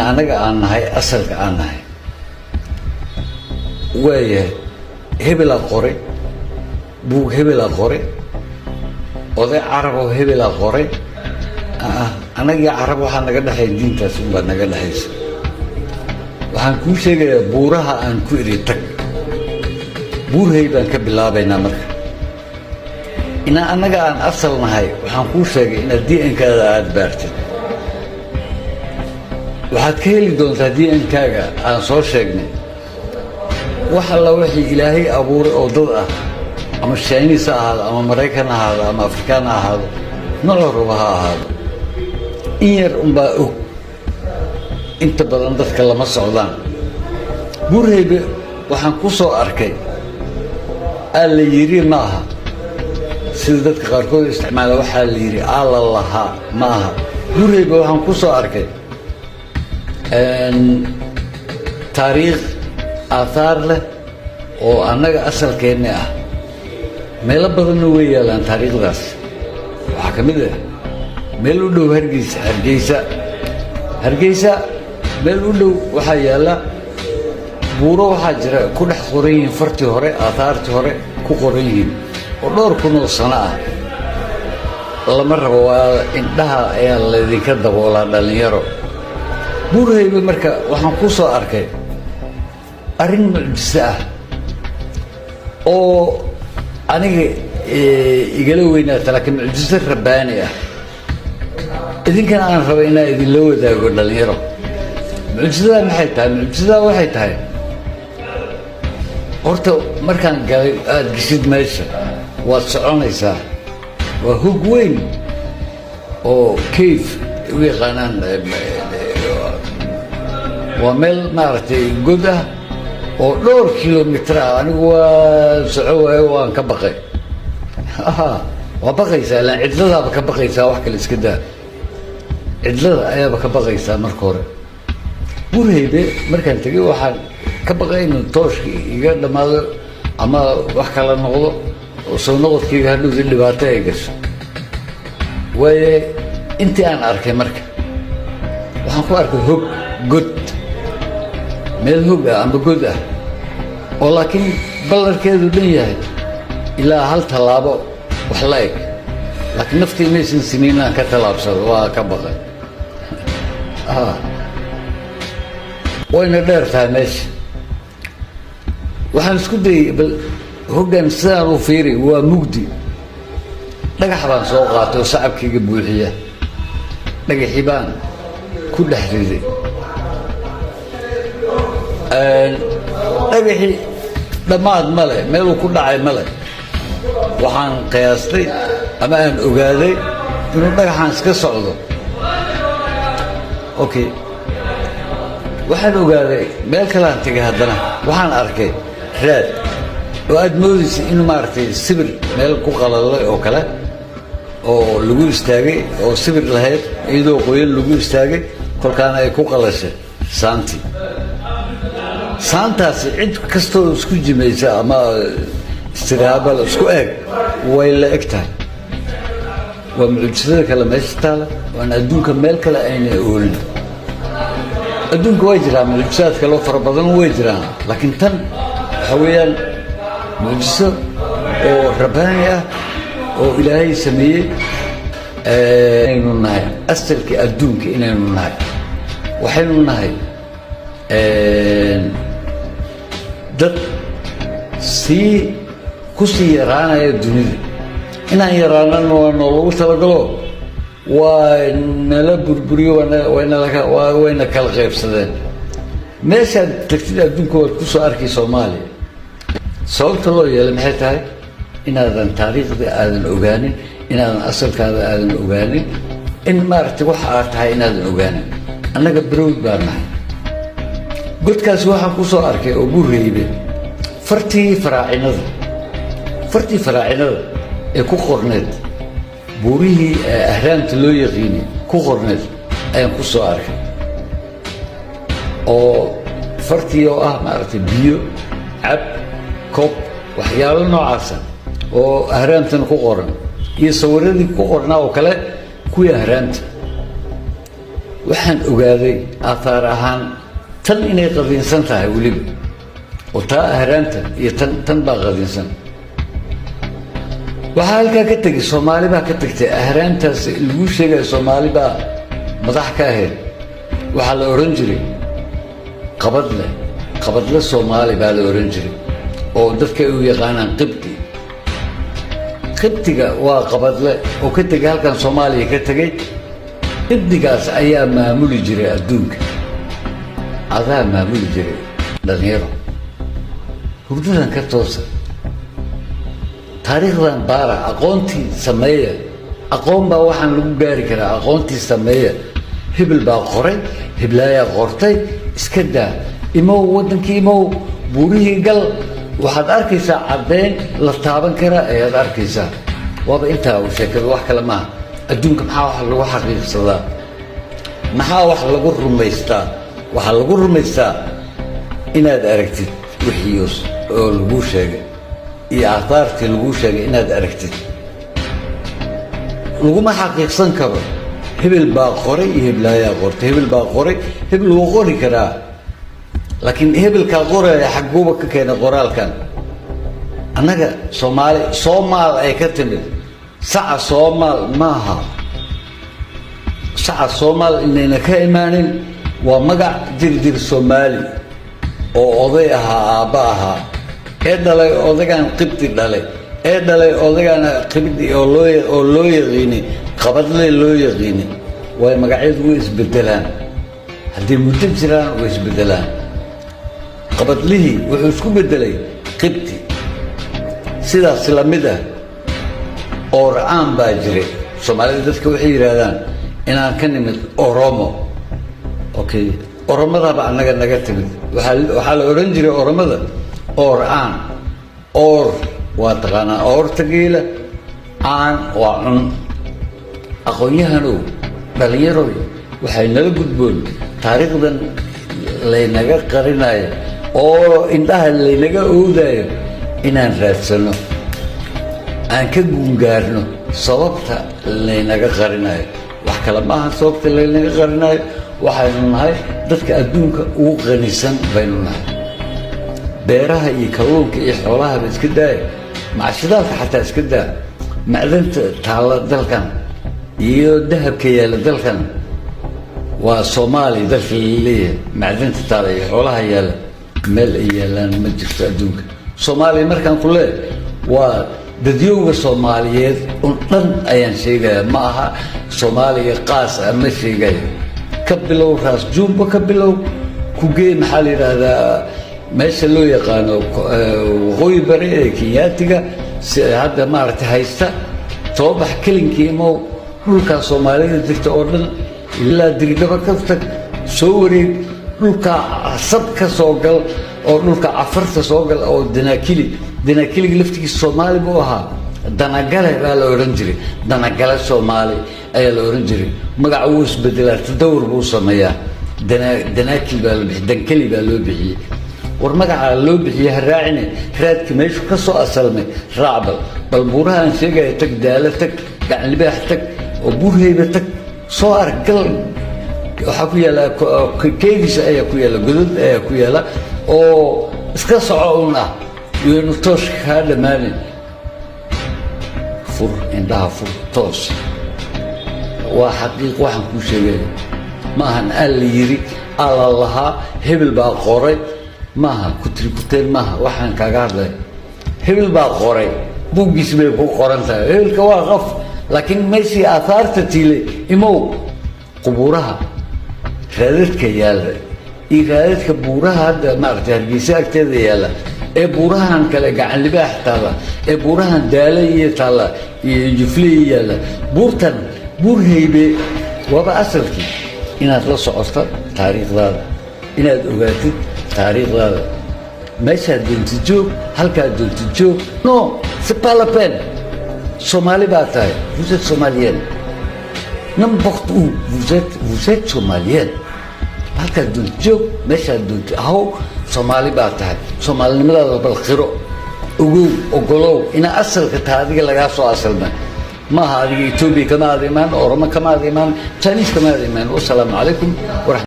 أنا هاي أصل أنا هاي ويا هبل القري بو هبل القري وذا عرب وهبل القري أنا جا عرب وحنا قد حي دين تسمى بدنا قد حيس وحنكون شيء بورها أن كوري تك بور هي بنكبلا بينا مرة إن أنا جا أن أصل هاي وحنكون شيء إن الدين إن كذا أدبرت waxaad ka heli doontaa DN-kaaga aan soo sheegnay wax alla wixii Ilaahay abuuray oo dad ah ama Chinese ahaado ama Mareykan ahaado ama Afrikaan ahaado nooc walba ha ahaado in yar unbaa og inta badan dadka lama socdaan burhaybe waxaan ku soo arkay alla yiri maaha sida dadka qaarkood isticmaala waxa la yiri alla laha maaha burhaybe waxaan ku soo arkay taariikh aathar leh oo annaga asalkeena ah meelo badan way yaalaan taariikhdaas waxa kamid ah meel u dhow Hargeysa meel u dhow waxa yaala buuro waxa jira ku dhex qoran yihiin fartii hore aathaartii hore ku qoran yihiin oo dhowr kun oo sano ah lama rabo waa indhaha ayaa la idinka daboolaa dhalinyaro burhaybe marka waxaan ku soo arkay arrin mucjiso ah oo aniga igala weynaata laakiin mucjiso rabbaani ah idinkana aan rabo inaan idinla wadaago dhalinyaro mucjisada maxay tahay mucjisada waxay tahay horta markaan galay aad gishid meesha waad soconaysaa waa hog weyn oo kayf u yaqaanaan ومل مارتي جودة ودور كيلومتر أنا وسعوة وان كبقي وبقي سأل عدلها بكبقي سواح كل إسكندر عدلها أيا بكبقي سامركورة برهيبة مركان تجي واحد كبقي إنه توش يقعد ما أما وحكي على النقطة وصنقط كي هادو ذي اللي باتايقس وإنتي أنا أركي مركان وحنكو أركي هوك جود meel hog ah ama god ah oo laakiin ballarkeedu dhan yahay ilaa hal talaabo wax la eg laakiin naftii meeshan siniinaan ka talaabsado waa ka baqay wayna dheer tahay meesha waxaan isku dayay bal hoggaan sidaan u fiiri waa mugdi dhagax baan soo qaatay oo sacabkayga buuxiya dhagaxii baan ku dhex riday dhagaxii dhammaad male meeluu ku dhacay male waxaan qiyaastay ama aan ogaaday inuu dhagaxaan iska socdo okay waxaan ogaaday meel kale aan tegay haddana waxaan arkay raad oo aad moodaysa inuu maaragtay sibir meel ku qalalay oo kale oo lagu istaagay oo sibir lahayd iyadoo qoyan lagu istaagay kolkaana ay ku qalashay saantii saantaasi cid kastoo isku jimaysa ama istiraabal isku eeg way la eg tahay waa mucjisada kale meesha taala waan adduunka meel kale ayna oolin adduunka way jiraan mucjisaad kale fara badan way jiraan laakiin tan waxa weeyaan mucjiso oo rabbaani ah oo ilaahay sameeyey inaynu nahay asalkii adduunka inaynu nahay waxaynu nahay dad kusii yaraanaya dunida inaan yaraanana waa noolagu talagalo waa nala burburiyo wayna kala qaybsadeen meeshaad tagtid adduunka waad ku soo arkay Soomaaliya sababta loo yeelay maxay tahay inaadan taariikhda aadan ogaanin inaadan asalkaada aadan ogaanin in maaragtay waxa aad tahay inaadan ogaanin annaga barowd baan nahay godkaas waxaan ku soo arkay oo burhaybe fartii faraacinada ee ku qorneed buurihii ahraamta loo yaqiinay ku qorneed ayaan ku soo arkay oo fartii oo ah maaragtay biyo cab koob waxyaalo noocaasa oo ahraamtana ku qoran iyo sawiradii ku qornaa oo kale kuwii ahraamta waxaan ogaaday aahaar ahaan tan inay qadiinsan tahay weliba oo taa ahraanta iyo tan baa qadiinsan waxaa halkaa ka tegay soomaali baa ka tagtay ahraantaas lagu sheegaya soomaali baa madax ka ahayd waxaa la oran jiray qabadle soomaali baa la oran jiray oo dadka ay u yaqaanaan qibtiga waa qabadle oo ka tegay halkan soomaaliya ka tegay qibdigaas ayaa maamuli jiray adduunka adaa maamuli jiray dhalinyaro hurdadan ka toosa taariikhdan baara aqoontii sameeya aqoon baa waxaan lagu gaari karaa aqoontii sameeya hebel baa qoray heblaayaa qortay iska daa imow waddankii imow buurihii gal waxaad arkaysaa caddeyn la taaban karaa ayaad arkaysaa waaba intaa uu sheekada wax kale maaha adduunka maxaa wax lagu xaqiiqsadaa maxaa wax lagu rumaystaa waxaa lagu rumaystaa inaad aragtid wixii oo laguu sheegay iyo aahaartii laguu sheegay inaad aragtid laguma xaqiiqsan karo hebel baa qoray iyo heblaayaa qortay hebel baa qoray hebel wuu qori karaa laakiin hebelkaa qoraya xaguuba ka keena qoraalkan annaga soomaal ay ka timid saca soomaal maaha saca soomaal inayna ka imaanin waa magac jirjir soomaali oo oday ahaa aabba ahaa ee dhalay odagaan qibdi dhalay ee dhalay odagaana qibdi oo loo yaqiini qabadle loo yaqiini way magacyadu way isbedelaan haddii muddo jiraan way isbedelaan qabadlihii wuxuu isku bedelay qibti sidaas la mid ah oorcaan baa jiray soomaalida dadka waxay yidhaahdaan inaan ka nimid oromo okay oromadaaba annaga naga timid waxaa la odhan jiray oromada oorcaan oor waa taqaanaa oorta geela caan waa cun aqoon-yahanow dhallinyaroy waxay nala gudboon taariikhdan laynaga qarinayo oo indhaha laynaga oodayo inaan raadsano aan ka guungaarno sababta laynaga qarinayo wax kale maaha sababta laynaga qarinayo waxaynu nahay dadka adduunka ugu qanisan baynu nahay beeraha iyo kalluunka iyo xoolahaba iska daaya macshidaalka xataa iska daa macdanta taalla dalkan iyo dahabka yaalla dalkan waa soomaaliya dalka la leeyahay macdanta taalla iyo xoolaha yaalla meel ay yaallaan ma jirto adduunka soomaaliya markaan ku leeyahay waa dadyowga soomaaliyeed un dhan ayaan sheegaya ma aha soomaaliya qaas ah ma sheegayo ka bilow raas juumba ka bilow kugee maxaa la yidhaahdaa meesha loo yaqaano waqooyi bari ee kenyaatiga si hadda maaragtay haysta soo bax kelinkii imow dhulkaa soomaalida jirta oo dhan ilaa diridhaba ka tag soo wareeg dhulkaa sab ka soo gal oo dhulka cafarta soo gal oo danaakiliga laftigiisa soomaali buu ahaa danagale baa la odhan jiray danagale soomaali ayaa la odhan jiray magaca wuu isbedelaa tadawur buu sameeyaa danaakil baa loo bixiyey dankeli baa loo bixiyey war magacaa loo bixiyey ha raacine raadka meeshu ka soo asalmay raacbal bal buuraha aan sheegaya tag daalo tag gacanlibaax tag oo buurhayba tag soo arag gal waxaa ku yaalla keediisa ayaa ku yaalla godod ayaa ku yaalla oo iska soco un ah iyonu tooshka kaa dhammaanin fur indhaha fur toos waa xaqiiq waxaan kuu sheegaya maahan aan la yiri alla lahaa hebel baa qoray maaha kuteen maaha waxaan kaaga hadlay hebel baa qoray buuggiis bay ku qoran tahay hebelka waa qaf laakiin meeshii aahaarta tiilay imow qubuuraha raadadka yaalla iyo raadadka buuraha hadda maaragtay hargeysa agteeda yaalla ee buurahan kale gacanlibaax taalla ee buurahan daala iyo taalla iyo jufliya yaalla buurtan buur haybe waaba asalkii inaad la socoto taariikhdaada inaad ogaatid taariikhdaada meeshaad doonti joog halkaad doonti joog no c'est pas la peine soomaali baa tahay vous êtes somalienne n'importe où vous êtes somalienne halkaad doonti joog meeshaad doonti ahow soomaali baa tahay soomaalinimadaada bal qiro ogow ogolow inaa asalka tahay adiga lagaa soo asalmay ما هذه إثيوبيا كما هذه مان أوروما كما هذه مان تشاينيز كما هذه مان. والسلام عليكم ورحمة